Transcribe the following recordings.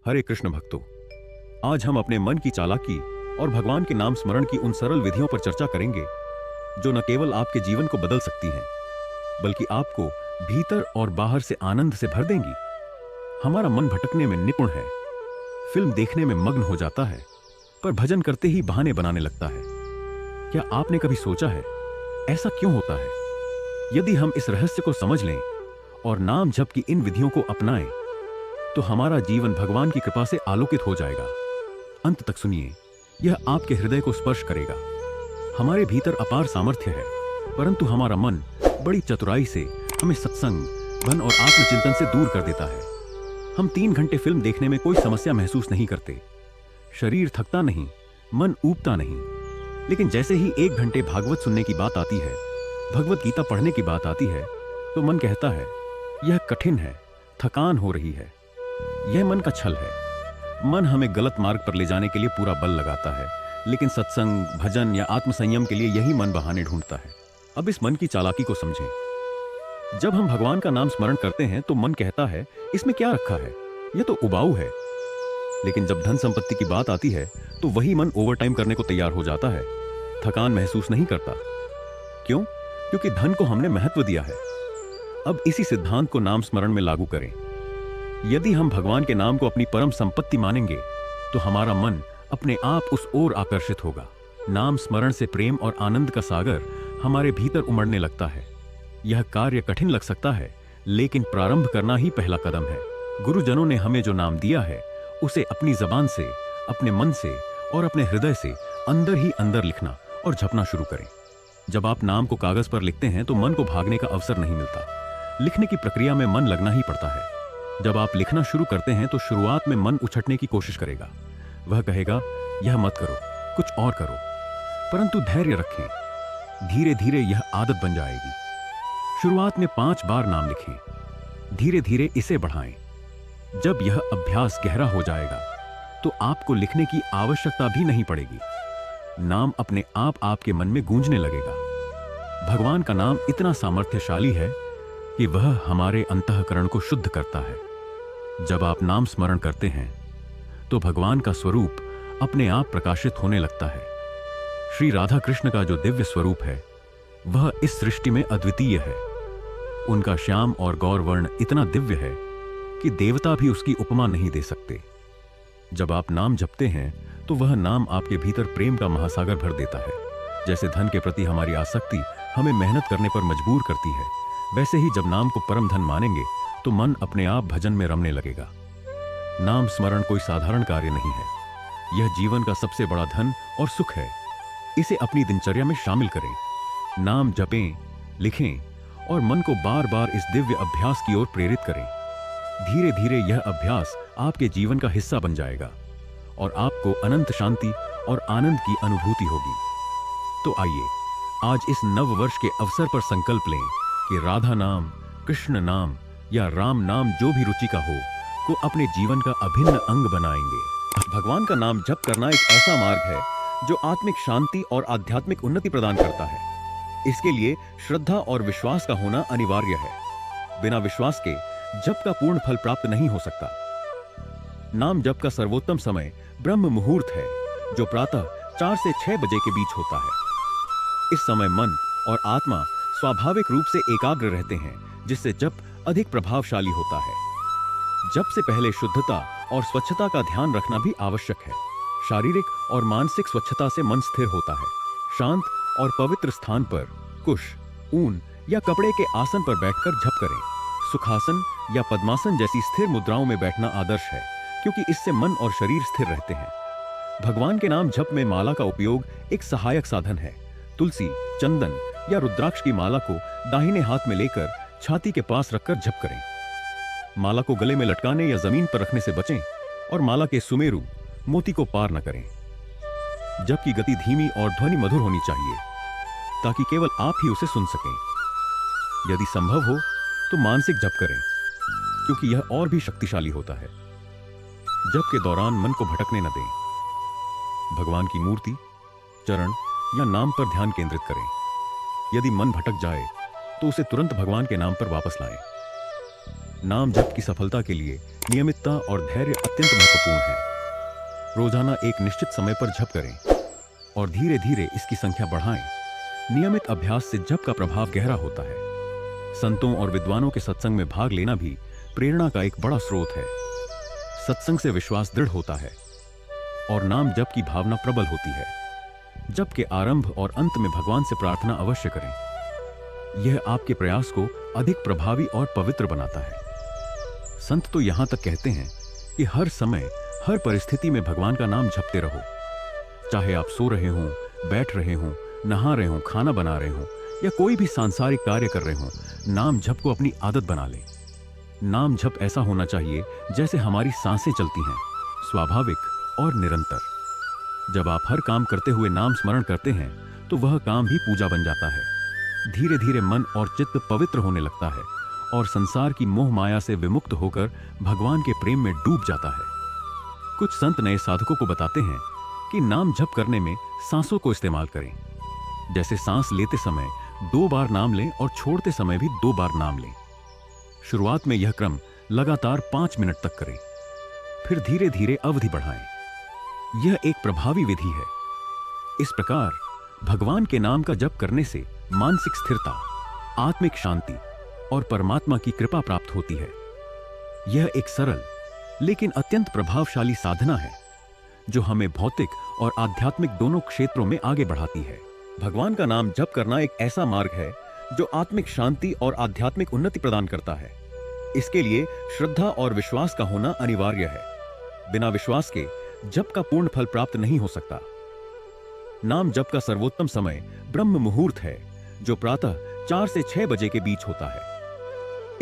हरे कृष्ण भक्तों, आज हम अपने मन की चालाकी और भगवान के नाम स्मरण की उन सरल विधियों पर चर्चा करेंगे जो न केवल आपके जीवन को बदल सकती हैं, बल्कि आपको भीतर और बाहर से आनंद से भर देंगी। हमारा मन भटकने में निपुण है, फिल्म देखने में मग्न हो जाता है, पर भजन करते ही बहाने बनाने लगता है। क्या आपने कभी सोचा है ऐसा क्यों होता है? यदि हम इस रहस्य को समझ लें और नाम जप की इन विधियों को अपनाएं, तो हमारा जीवन भगवान की कृपा से आलोकित हो जाएगा। अंत तक सुनिए, यह आपके हृदय को स्पर्श करेगा। हमारे भीतर अपार सामर्थ्य है, परंतु हमारा मन बड़ी चतुराई से हमें सत्संग, धन और आत्मचिंतन से दूर कर देता है। हम 3 घंटे फिल्म देखने में कोई समस्या महसूस नहीं करते, शरीर थकता नहीं, मन ऊबता नहीं। लेकिन जैसे ही 1 घंटे भागवत सुनने की बात आती है, भगवत गीता पढ़ने की बात आती है, तो मन कहता है यह कठिन है, थकान हो रही है। यह मन का छल है। मन हमें गलत मार्ग पर ले जाने के लिए पूरा बल लगाता है, लेकिन सत्संग, भजन या आत्मसंयम के लिए यही मन बहाने ढूंढता है। अब इस मन की चालाकी को समझें। जब हम भगवान का नाम स्मरण करते हैं तो मन कहता है इसमें क्या रखा है, यह तो उबाऊ है। लेकिन जब धन संपत्ति की बात आती है तो वही मन ओवरटाइम करने को तैयार हो जाता है, थकान महसूस नहीं करता। क्यों? क्योंकि धन को हमने महत्व दिया है। अब इसी सिद्धांत को नाम स्मरण में लागू करें। यदि हम भगवान के नाम को अपनी परम संपत्ति मानेंगे, तो हमारा मन अपने आप उस ओर आकर्षित होगा। नाम स्मरण से प्रेम और आनंद का सागर हमारे भीतर उमड़ने लगता है। यह कार्य कठिन लग सकता है, लेकिन प्रारंभ करना ही पहला कदम है। गुरुजनों ने हमें जो नाम दिया है, उसे अपनी जबान से, अपने मन से और अपने हृदय से अंदर ही अंदर लिखना और जपना शुरू करें। जब आप नाम को कागज पर लिखते हैं तो मन को भागने का अवसर नहीं मिलता। लिखने की प्रक्रिया में मन लगना ही पड़ता है। जब आप लिखना शुरू करते हैं तो शुरुआत में मन उछटने की कोशिश करेगा। वह कहेगा यह मत करो, कुछ और करो। परंतु धैर्य रखें, धीरे धीरे यह आदत बन जाएगी। शुरुआत में 5 बार नाम लिखें, धीरे धीरे इसे बढ़ाएं। जब यह अभ्यास गहरा हो जाएगा तो आपको लिखने की आवश्यकता भी नहीं पड़ेगी। नाम अपने आप आपके मन में गूंजने लगेगा। भगवान का नाम इतना सामर्थ्यशाली है कि वह हमारे अंतःकरण को शुद्ध करता है। जब आप नाम स्मरण करते हैं तो भगवान का स्वरूप अपने आप प्रकाशित होने लगता है। श्री राधा कृष्ण का जो दिव्य स्वरूप है, वह इस सृष्टि में अद्वितीय है। उनका श्याम और गौर वर्ण इतना दिव्य है कि देवता भी उसकी उपमा नहीं दे सकते। जब आप नाम जपते हैं तो वह नाम आपके भीतर प्रेम का महासागर भर देता है। जैसे धन के प्रति हमारी आसक्ति हमें मेहनत करने पर मजबूर करती है, वैसे ही जब नाम को परम धन मानेंगे तो मन अपने आप भजन में रमने लगेगा। नाम स्मरण कोई साधारण कार्य नहीं है, यह जीवन का सबसे बड़ा धन और सुख है। इसे अपनी दिनचर्या में शामिल करें। नाम जपें, लिखें और मन को बार बार इस दिव्य अभ्यास की ओर प्रेरित करें। धीरे धीरे यह अभ्यास आपके जीवन का हिस्सा बन जाएगा और आपको अनंत शांति और आनंद की अनुभूति होगी। तो आइए आज इस नव वर्ष के अवसर पर संकल्प लें कि राधा नाम, कृष्ण नाम या राम नाम जो भी रुचि का हो, को अपने जीवन का अभिन्न अंग बनाएंगे। भगवान का नाम जप करना एक ऐसा मार्ग है जो आत्मिक शांति और आध्यात्मिक उन्नति प्रदान करता है। इसके लिए श्रद्धा और विश्वास का होना अनिवार्य है। बिना विश्वास के जप का पूर्ण फल प्राप्त नहीं हो सकता। नाम जप का सर्वोत्तम समय ब्रह्म मुहूर्त है, जो प्रातः 4 से 6 बजे के बीच होता है। इस समय मन और आत्मा स्वाभाविक रूप से एकाग्र रहते हैं, जिससे जप अधिक प्रभावशाली होता है। जप से पहले शुद्धता और स्वच्छता का ध्यान रखना भी आवश्यक है। शारीरिक और मानसिक स्वच्छता से मन स्थिर होता है। शांत और पवित्र स्थान पर कुश, ऊन या कपड़े के आसन पर बैठकर जप करें। सुखासन या पद्मासन जैसी स्थिर मुद्राओं में बैठना आदर्श है, क्योंकि इससे मन और शरीर स्थिर रहते हैं। भगवान के नाम जप में माला का उपयोग एक सहायक साधन है। तुलसी, चंदन या रुद्राक्ष की माला को दाहिने हाथ में लेकर छाती के पास रखकर जप करें। माला को गले में लटकाने या जमीन पर रखने से बचें और माला के सुमेरु, मोती को पार न करें। जप की गति धीमी और ध्वनि मधुर होनी चाहिए, ताकि केवल आप ही उसे सुन सकें। यदि संभव हो तो मानसिक जप करें, क्योंकि यह और भी शक्तिशाली होता है। जप के दौरान मन को भटकने न दें। भगवान की मूर्ति, चरण या नाम पर ध्यान केंद्रित करें। यदि मन भटक जाए तो उसे तुरंत भगवान के नाम पर वापस लाएं। नाम जप की सफलता के लिए नियमितता और धैर्य अत्यंत महत्वपूर्ण है। रोजाना एक निश्चित समय पर जप करें और धीरे धीरे इसकी संख्या बढ़ाएं। नियमित अभ्यास से जप का प्रभाव गहरा होता है। संतों और विद्वानों के सत्संग में भाग लेना भी प्रेरणा का एक बड़ा स्रोत है। सत्संग से विश्वास दृढ़ होता है और नाम जप की भावना प्रबल होती है। जप के आरंभ और अंत में भगवान से प्रार्थना अवश्य करें। यह आपके प्रयास को अधिक प्रभावी और पवित्र बनाता है। संत तो यहां तक कहते हैं कि हर समय, हर परिस्थिति में भगवान का नाम जपते रहो। चाहे आप सो रहे हों, बैठ रहे हों, नहा रहे हों, खाना बना रहे हों या कोई भी सांसारिक कार्य कर रहे हों, नाम जप को अपनी आदत बना लें। नाम जप ऐसा होना चाहिए जैसे हमारी सांसें चलती हैं, स्वाभाविक और निरंतर। जब आप हर काम करते हुए नाम स्मरण करते हैं तो वह काम भी पूजा बन जाता है। धीरे धीरे मन और चित्त पवित्र होने लगता है और संसार की मोह माया से विमुक्त होकर भगवान के प्रेम में डूब जाता है। कुछ संत नए साधकों को बताते हैं कि नाम जप करने में सांसों को इस्तेमाल करें। जैसे सांस लेते समय 2 बार नाम लें और छोड़ते समय भी 2 बार नाम लें। शुरुआत में यह क्रम लगातार 5 मिनट तक करें, फिर धीरे धीरे अवधि बढ़ाएं। यह एक प्रभावी विधि है। इस प्रकार भगवान के नाम का जप करने से मानसिक स्थिरता, आत्मिक शांति और परमात्मा की कृपा प्राप्त होती है। यह एक सरल लेकिन अत्यंत प्रभावशाली साधना है जो हमें भौतिक और आध्यात्मिक दोनों क्षेत्रों में आगे बढ़ाती है। भगवान का नाम जप करना एक ऐसा मार्ग है जो आत्मिक शांति और आध्यात्मिक उन्नति प्रदान करता है। इसके लिए श्रद्धा और विश्वास का होना अनिवार्य है। बिना विश्वास के जप का पूर्ण फल प्राप्त नहीं हो सकता। नाम जप का सर्वोत्तम समय ब्रह्म मुहूर्त है, जो प्रातः 4 से 6 बजे के बीच होता है।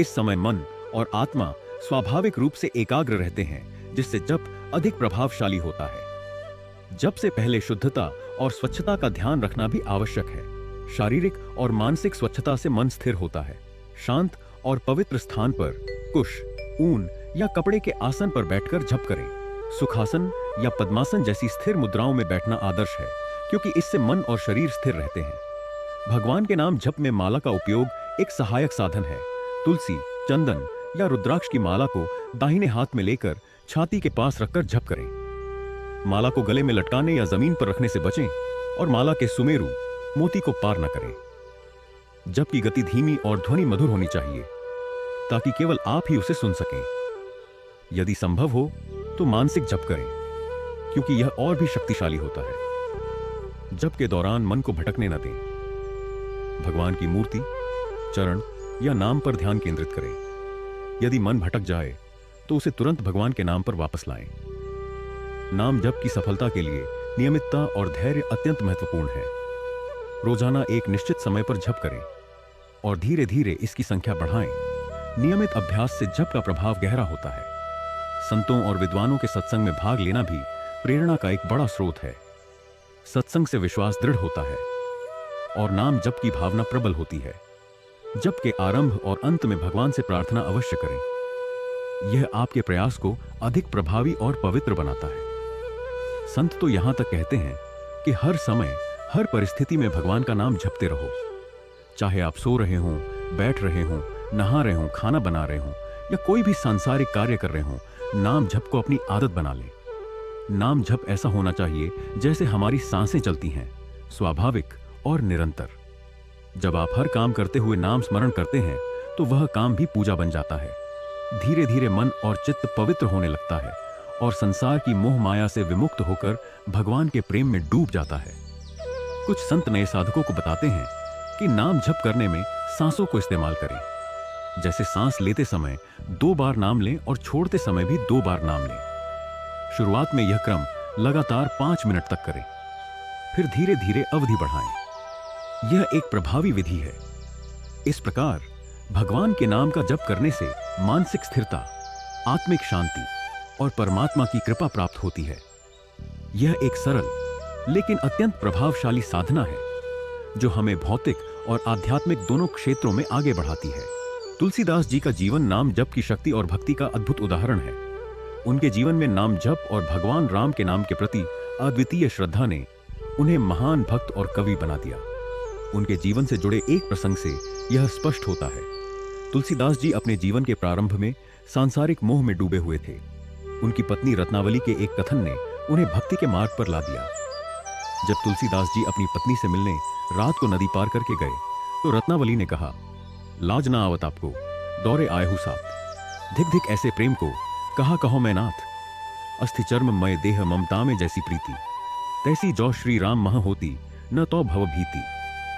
इस समय मन और आत्मा स्वाभाविक रूप से एकाग्र रहते हैं, जिससे जप अधिक प्रभावशाली होता है। जप से पहले शुद्धता और स्वच्छता का ध्यान रखना भी आवश्यक है। शारीरिक और मानसिक स्वच्छता से मन स्थिर होता है। शांत और पवित्र स्थान पर कुश, ऊन या कपड़े के आसन पर बैठकर जप करें। सुखासन या पद्मासन जैसी स्थिर मुद्राओं में बैठना आदर्श है, क्योंकि इससे मन और शरीर स्थिर रहते हैं। भगवान के नाम जप में माला का उपयोग एक सहायक साधन है। तुलसी, चंदन या रुद्राक्ष की माला को दाहिने हाथ में लेकर छाती के पास रखकर जप करें। माला को गले में लटकाने या जमीन पर रखने से बचें और माला के सुमेरु, मोती को पार न करें। जप की गति धीमी और ध्वनि मधुर होनी चाहिए, ताकि केवल आप ही उसे सुन सकें। यदि संभव हो तो मानसिक जप करें, क्योंकि यह और भी शक्तिशाली होता है। जप के दौरान मन को भटकने न दें। भगवान की मूर्ति, चरण या नाम पर ध्यान केंद्रित करें। यदि मन भटक जाए तो उसे तुरंत भगवान के नाम पर वापस लाएं। नाम जप की सफलता के लिए नियमितता और धैर्य अत्यंत महत्वपूर्ण है। रोजाना एक निश्चित समय पर जप करें और धीरे धीरे इसकी संख्या बढ़ाएं। नियमित अभ्यास से जप का प्रभाव गहरा होता है। संतों और विद्वानों के सत्संग में भाग लेना भी प्रेरणा का एक बड़ा स्रोत है। सत्संग से विश्वास दृढ़ होता है और नाम जप की भावना प्रबल होती है। जप के आरंभ और अंत में भगवान से प्रार्थना अवश्य करें। यह आपके प्रयास को अधिक प्रभावी और पवित्र बनाता है। संत तो यहां तक कहते हैं कि हर समय, हर परिस्थिति में भगवान का नाम जपते रहो। चाहे आप सो रहे हों, बैठ रहे हों, नहा रहे हों, खाना बना रहे हों या कोई भी सांसारिक कार्य कर रहे हों, नाम जप को अपनी आदत बना लें। नाम जप ऐसा होना चाहिए जैसे हमारी सांसें चलती हैं, स्वाभाविक और निरंतर। जब आप हर काम करते हुए नाम स्मरण करते हैं तो वह काम भी पूजा बन जाता है। धीरे धीरे मन और चित्त पवित्र होने लगता है और संसार की मोह माया से विमुक्त होकर भगवान के प्रेम में डूब जाता है। कुछ संत नए साधकों को बताते हैं कि नाम जप करने में सांसों को इस्तेमाल करें। जैसे सांस लेते समय 2 बार नाम लें और छोड़ते समय भी 2 बार नाम लें। शुरुआत में यह क्रम लगातार 5 मिनट तक करें, फिर धीरे धीरे अवधि बढ़ाएं। यह एक प्रभावी विधि है। इस प्रकार भगवान के नाम का जप करने से मानसिक स्थिरता, आत्मिक शांति और परमात्मा की कृपा प्राप्त होती है। यह एक सरल लेकिन अत्यंत प्रभावशाली साधना है जो हमें भौतिक और आध्यात्मिक दोनों क्षेत्रों में आगे बढ़ाती है। तुलसीदास जी का जीवन नाम जप की शक्ति और भक्ति का अद्भुत उदाहरण है। उनके जीवन में नाम जप और भगवान राम के नाम के प्रति अद्वितीय श्रद्धा ने उन्हें महान भक्त और कवि बना दिया। उनके जीवन से जुड़े एक प्रसंग से यह स्पष्ट होता है। तुलसीदास जी अपने जीवन के प्रारंभ में सांसारिक मोह में डूबे हुए थे। उनकी पत्नी रत्नावली के एक कथन ने उन्हें भक्ति के मार्ग पर ला दिया। जब तुलसीदास जी अपनी पत्नी से मिलने रात को नदी पार करके गए तो रत्नावली ने कहा, लाज ना आवत आपको, दौरे आए हूं साथ। धिक धिक ऐसे प्रेम को कहा कहो मैं नाथ। अस्थि चर्म मय देह ममता में जैसी प्रीति, तैसी जो श्री राम मह होती न तो भव भीति।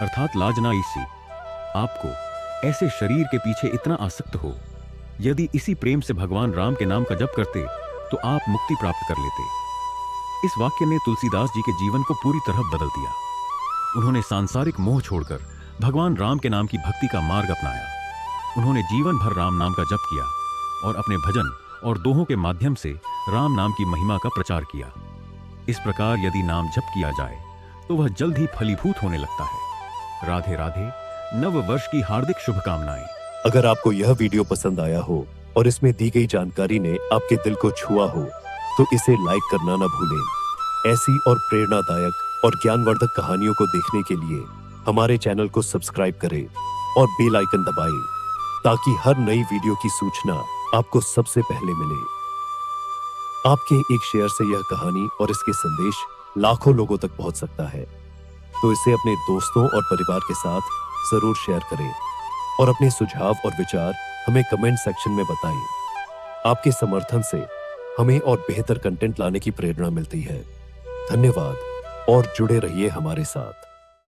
अर्थात लाज ना इसी, आपको ऐसे शरीर के पीछे इतना आसक्त हो, यदि इसी प्रेम से भगवान राम के नाम का जप करते तो आप मुक्ति प्राप्त कर लेते। इस वाक्य ने तुलसीदास जी के जीवन को पूरी तरह बदल दिया। उन्होंने सांसारिक मोह छोड़कर भगवान राम के नाम की भक्ति का मार्ग अपनाया। उन्होंने जीवन भर राम नाम का जप किया और अपने भजन और दोहों के माध्यम से राम नाम की महिमा का प्रचार किया। इस प्रकार यदि नाम जप किया जाए तो वह जल्द ही फलीभूत होने लगता है। राधे राधे। नव वर्ष की हार्दिक शुभकामनाएं। अगर आपको यह वीडियो पसंद आया हो और इसमें दी गई जानकारी ने आपके दिल को छुआ हो तो इसे लाइक करना न भूलें। ऐसी और प्रेरणादायक और ज्ञानवर्धक कहानियों को देखने के लिए हमारे चैनल को सब्सक्राइब करें और बेल आइकन दबाएं ताकि हर नई वीडियो की सूचना आपको सबसे पहले मिले। आपके एक शेयर से यह कहानी और इसके संदेश लाखों लोगों तक पहुंच सकता है, तो इसे अपने दोस्तों और परिवार के साथ जरूर शेयर करें और अपने सुझाव और विचार हमें कमेंट सेक्शन में बताएं। आपके समर्थन से हमें और बेहतर कंटेंट लाने की प्रेरणा मिलती है। धन्यवाद और जुड़े रहिए हमारे साथ।